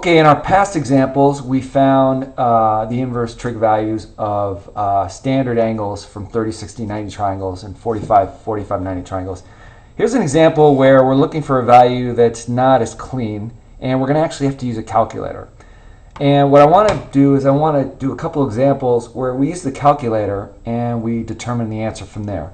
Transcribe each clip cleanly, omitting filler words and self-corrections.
Okay, in our past examples, we found the inverse trig values of standard angles from 30, 60, 90 triangles and 45, 45, 90 triangles. Here's an example where we're looking for a value that's not as clean, and we're going to actually have to use a calculator. And what I want to do is I want to do a couple examples where we use the calculator and we determine the answer from there.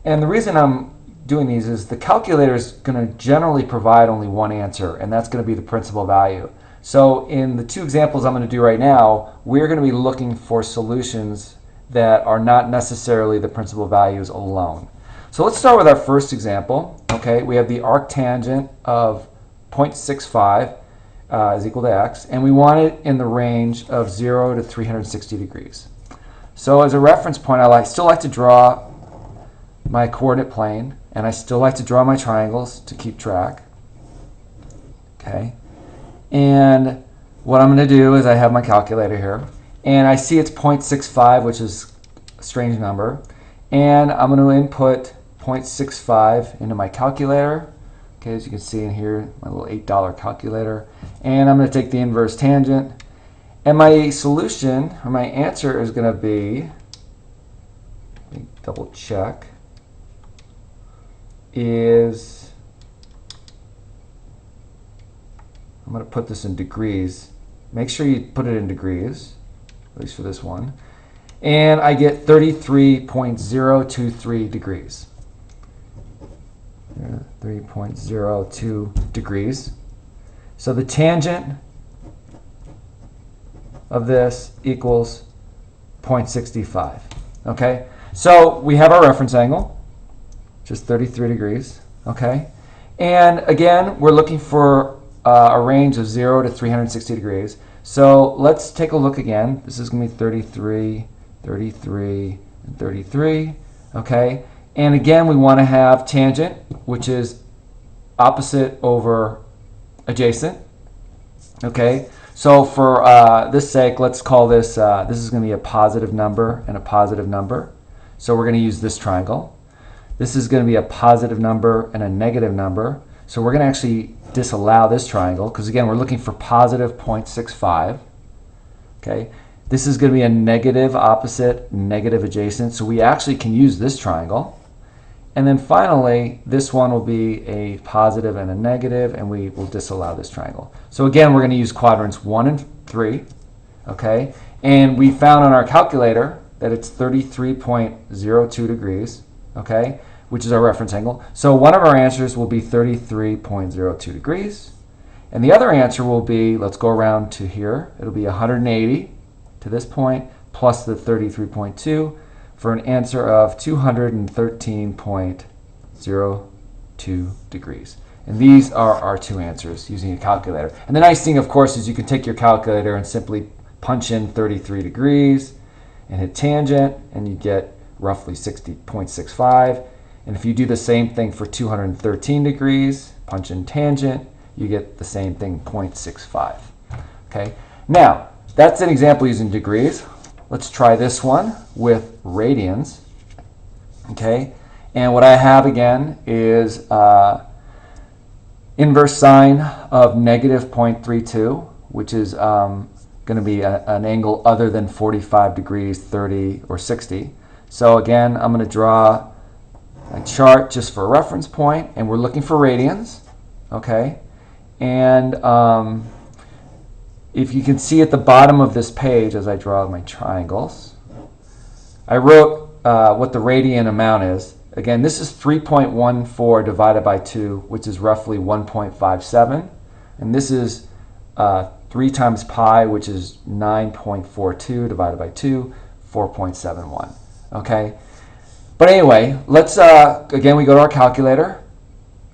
And the reason I'm doing these is the calculator is going to generally provide only one answer, and that's going to be the principal value. So in the two examples I'm going to do right now, we're going to be looking for solutions that are not necessarily the principal values alone. So let's start with our first example. Okay, we have the arctangent of 0.65 is equal to x, and we want it in the range of 0 to 360 degrees. So as a reference point, I still like to draw my coordinate plane, and I still like to draw my triangles to keep track. Okay. And what I'm going to do is I have my calculator here, and I see it's 0.65, which is a strange number, and I'm going to input 0.65 into my calculator. Okay, as you can see in here, my little $8 calculator, and I'm going to take the inverse tangent, and my solution, or my answer, is going to be, let me double check, is, I'm going to put this in degrees. Make sure you put it in degrees, at least for this one. And I get 33.023 degrees. 3.02 degrees. So the tangent of this equals 0.65. Okay? So we have our reference angle, which is 33 degrees. Okay? And again, we're looking for a range of 0 to 360 degrees. So let's take a look again. This is going to be 33, 33, and 33. Okay? And again, we want to have tangent, which is opposite over adjacent. Okay? So for this sake, let's call this, this is going to be a positive number and a positive number. So we're going to use this triangle. This is going to be a positive number and a negative number. So we're going to actually disallow this triangle because, again, we're looking for positive 0.65. Okay, this is going to be a negative opposite, negative adjacent. So we actually can use this triangle. And then finally, this one will be a positive and a negative, and we will disallow this triangle. So again, we're going to use quadrants 1 and 3. Okay, and we found on our calculator that it's 33.02 degrees. Okay, which is our reference angle. So one of our answers will be 33.02 degrees. And the other answer will be, let's go around to here, it'll be 180 to this point, plus the 33.2, for an answer of 213.02 degrees. And these are our two answers using a calculator. And the nice thing, of course, is you can take your calculator and simply punch in 33 degrees and hit tangent, and you get roughly 60.65. And if you do the same thing for 213 degrees, punch in tangent, you get the same thing, 0.65. Okay. Now, that's an example using degrees. Let's try this one with radians. Okay. And what I have again is inverse sine of negative 0.32, which is going to be an angle other than 45 degrees, 30, or 60. So again, I'm going to draw a chart just for a reference point, and we're looking for radians. Okay. And if you can see at the bottom of this page as I draw my triangles, I wrote what the radian amount is. Again, this is 3.14 divided by 2, which is roughly 1.57. And this is 3 times pi, which is 9.42 divided by 2, 4.71. Okay? But anyway, let's, again, we go to our calculator.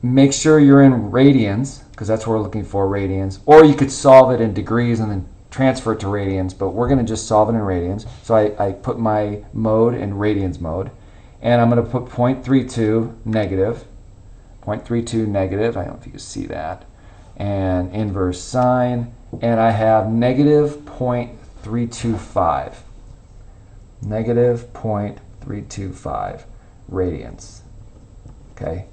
Make sure you're in radians, because that's what we're looking for, radians. Or you could solve it in degrees and then transfer it to radians, but we're going to just solve it in radians. So I put my mode in radians mode. And I'm going to put 0.32 negative, 0.32 negative, I don't know if you can see that, and inverse sine, and I have negative 0.325, negative 0.325 radians. Okay.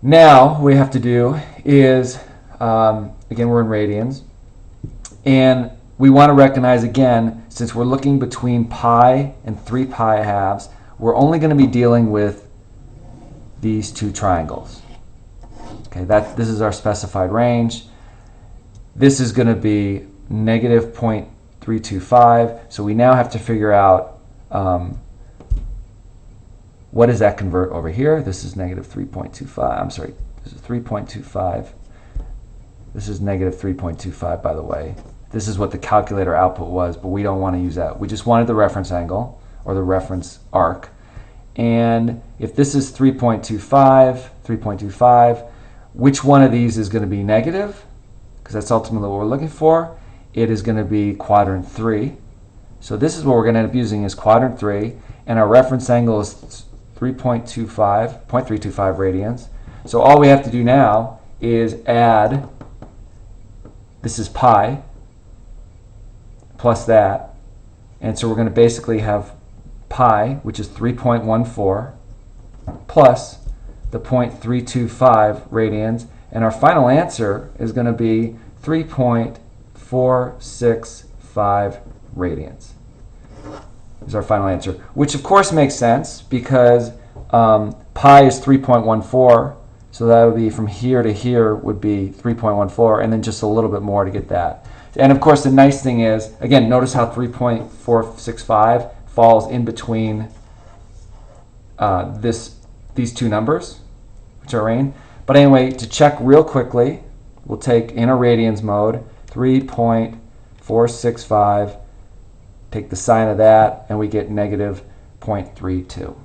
Now what we have to do is Again, we're in radians. And we want to recognize, again, since we're looking between pi and 3 pi halves, we're only going to be dealing with these two triangles. Okay, this is our specified range. This is going to be negative 0.325. So we now have to figure out what does that convert over here. This is negative 3.25. I'm sorry, this is 3.25. This is negative 3.25, by the way. This is what the calculator output was, but we don't want to use that. We just wanted the reference angle, or the reference arc. And if this is 3.25, which one of these is going to be negative? Because that's ultimately what we're looking for. It is going to be quadrant 3. So this is what we're going to end up using is quadrant 3, and our reference angle is 0.325 radians. So all we have to do now is add, this is pi, plus that. And so we're going to basically have pi, which is 3.14, plus the 0.325 radians. And our final answer is going to be 3.465 radians. Is our final answer, which of course makes sense because pi is 3.14, so that would be from here to here would be 3.14, and then just a little bit more to get that. And of course the nice thing is, again, notice how 3.465 falls in between these two numbers, which are radian. But anyway, to check real quickly, we'll take in a radians mode 3.465, take the sign of that, and we get negative 0.32.